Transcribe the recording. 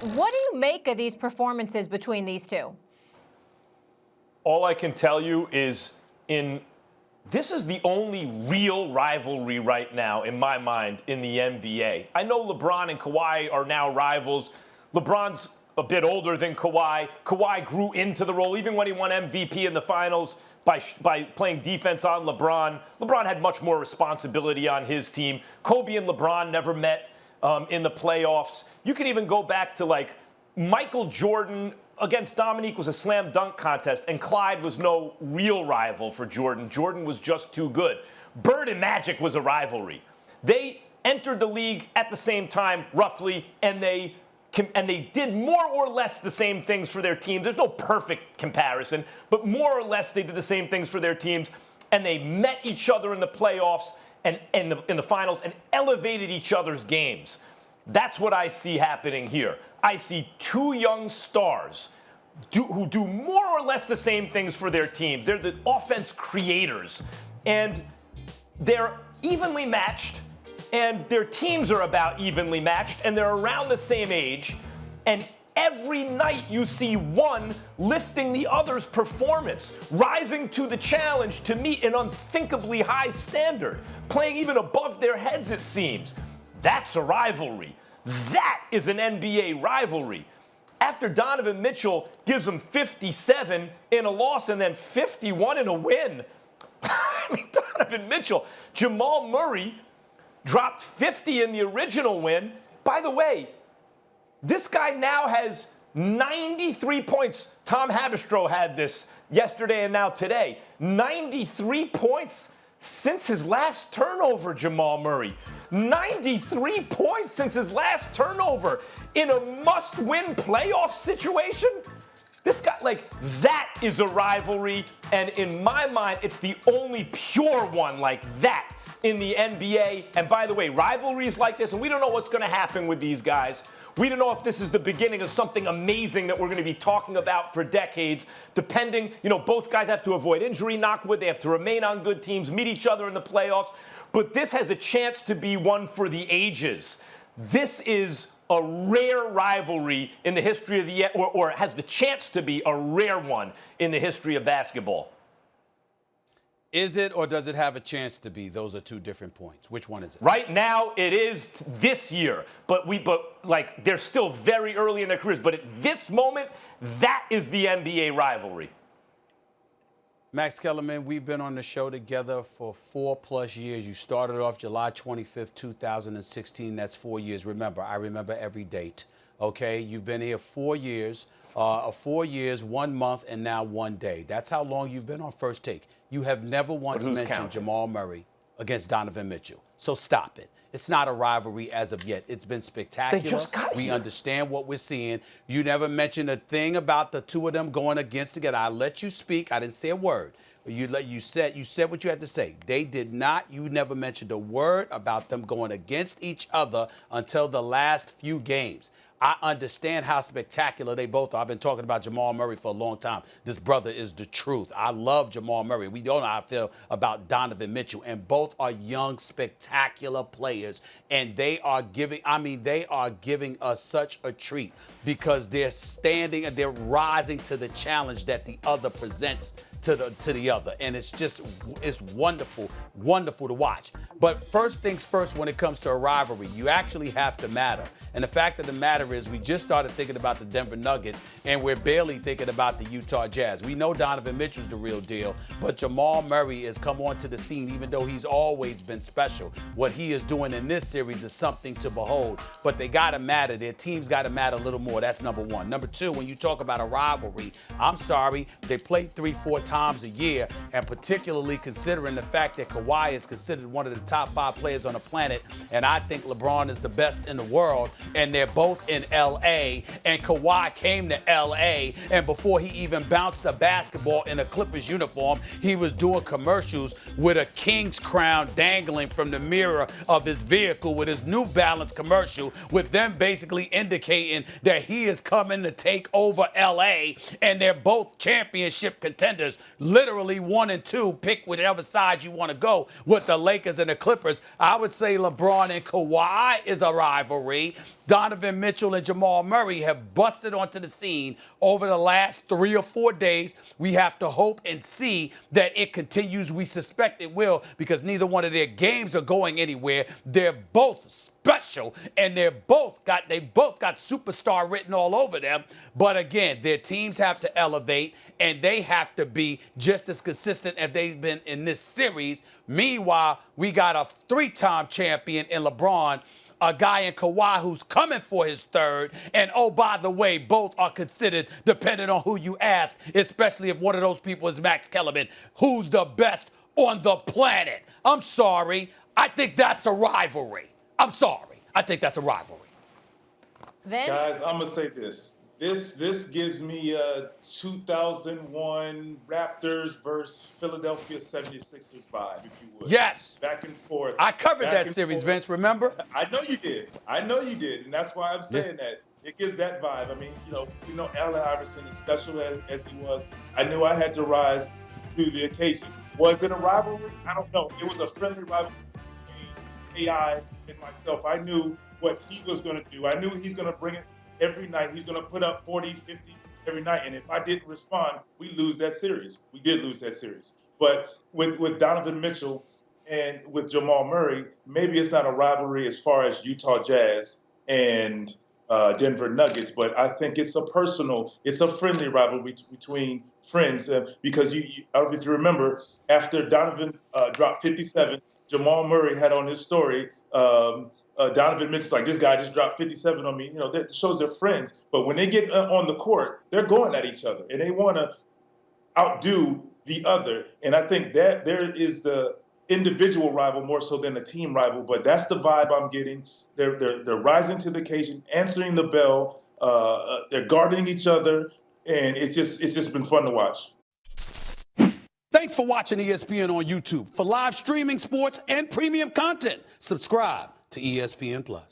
What do you make of these performances between these two? All I can tell you is this is the only real rivalry right now, in my mind, in the NBA. I know LeBron and Kawhi are now rivals. LeBron's a bit older than Kawhi. Kawhi grew into the role, even when he won MVP in the finals by playing defense on LeBron. LeBron had much more responsibility on his team. Kobe and LeBron never met in the playoffs. You can even go back to, like, Michael Jordan against Dominique was a slam dunk contest, and Clyde was no real rival for Jordan. Jordan was just too good. Bird and Magic was a rivalry. They entered the league at the same time, roughly, and they did more or less the same things for their teams. There's no perfect comparison, but more or less they did the same things for their teams, and they met each other in the playoffs and in the finals and elevated each other's games. That's what I see happening here. I see two young stars who do more or less the same things for their teams. They're the offense creators, and they're evenly matched, and their teams are about evenly matched, and they're around the same age, and every night you see one lifting the other's performance, rising to the challenge to meet an unthinkably high standard, playing even above their heads, it seems. That's a rivalry. That is an NBA rivalry. After Donovan Mitchell gives them 57 in a loss and then 51 in a win, I mean, Donovan Mitchell, Jamal Murray dropped 50 in the original win. By the way, this guy now has 93 points. Tom Habistro had this yesterday and now today. 93 points since his last turnover, Jamal Murray. 93 points since his last turnover in a must-win playoff situation? This guy, like, that is a rivalry, and in my mind, it's the only pure one like that in the NBA. And by the way, rivalries like this, and we don't know what's going to happen with these guys. We don't know if this is the beginning of something amazing that we're going to be talking about for decades, depending, both guys have to avoid injury, knock wood, they have to remain on good teams, meet each other in the playoffs. But this has a chance to be one for the ages. This is a rare rivalry in the history of or has the chance to be a rare one in the history of basketball. Is it, or does it have a chance to be? Those are two different points. Which one is it? Right now, it is this year. But they're still very early in their careers. But at this moment, that is the NBA rivalry. Max Kellerman, we've been on the show together for 4+ years. You started off July 25th, 2016. That's 4 years. Remember, I remember every date. Okay? You've been here 4 years. 4 years, 1 month, and now 1 day. That's how long you've been on First Take. You have never once mentioned Jamal Murray against Donovan Mitchell. So stop it. It's not a rivalry as of yet. It's been spectacular. They just got We here. understand what we're seeing. You never mentioned a thing about the two of them going against together. I let you speak. I didn't say a word. You said what you had to say. They did not. You never mentioned a word about them going against each other until the last few games. I understand how spectacular they both are. I've been talking about Jamal Murray for a long time. This brother is the truth. I love Jamal Murray. We don't know how I feel about Donovan Mitchell. And both are young, spectacular players. And they are giving us such a treat because they're standing and they're rising to the challenge that the other presents to the other. And it's wonderful, wonderful to watch. But first things first, when it comes to a rivalry, you actually have to matter. And the fact of the matter is we just started thinking about the Denver Nuggets and we're barely thinking about the Utah Jazz. We know Donovan Mitchell's the real deal, but Jamal Murray has come onto the scene even though he's always been special. What he is doing in this series is something to behold, but they got to matter. Their teams got to matter a little more. That's number one. Number two, when you talk about a rivalry, I'm sorry, they play 3-4 times a year, and particularly considering the fact that Kawhi is considered one of the top 5 players on the planet, and I think LeBron is the best in the world, and they're both in L.A., and Kawhi came to L.A., and before he even bounced a basketball in a Clippers uniform, he was doing commercials with a king's crown dangling from the mirror of his vehicle with his New Balance commercial, with them basically indicating that he is coming to take over L.A., and they're both championship contenders, literally 1 and 2, pick whichever side you want to go with the Lakers and the Clippers. I would say LeBron and Kawhi is a rivalry. Donovan Mitchell and Jamal Murray have busted onto the scene over the last 3 or 4 days. We have to hope and see that it continues. We suspect it will, because neither one of their games are going anywhere. They're both special, and they both got superstar written all over them. But again, their teams have to elevate, and they have to be just as consistent as they've been in this series. Meanwhile, we got a 3-time champion in LeBron, a guy in Kawhi who's coming for his 3rd. And oh, by the way, both are considered, depending on who you ask, especially if one of those people is Max Kellerman, who's the best on the planet. I'm sorry. I think that's a rivalry. I'm sorry. I think that's a rivalry. Vince? Guys, I'm going to say this. This gives me a 2001 Raptors versus Philadelphia 76ers vibe, if you would. Yes. Back and forth. I covered that series, Vince, remember? I know you did. And that's why I'm saying that. It gives that vibe. I mean, Allen Iverson, as special as he was, I knew I had to rise to the occasion. Was it a rivalry? I don't know. It was a friendly rivalry between AI and myself. I knew what he was going to do. I knew he's going to bring it every night. He's going to put up 40, 50 every night. And if I didn't respond, we lose that series. We did lose that series. But with Donovan Mitchell and with Jamal Murray, maybe it's not a rivalry as far as Utah Jazz and Denver Nuggets, but I think it's a friendly rivalry between friends. Because I don't know if you remember, after Donovan dropped 57, Jamal Murray had on his story, Donovan Mitchell's like, this guy just dropped 57 on me. That shows they're friends. But when they get on the court, they're going at each other, and they want to outdo the other. And I think that there is the individual rival more so than a team rival. But that's the vibe I'm getting. They're rising to the occasion, answering the bell. They're guarding each other, and it's just been fun to watch. Thanks for watching ESPN on YouTube. For live streaming, sports, and premium content, subscribe to ESPN+.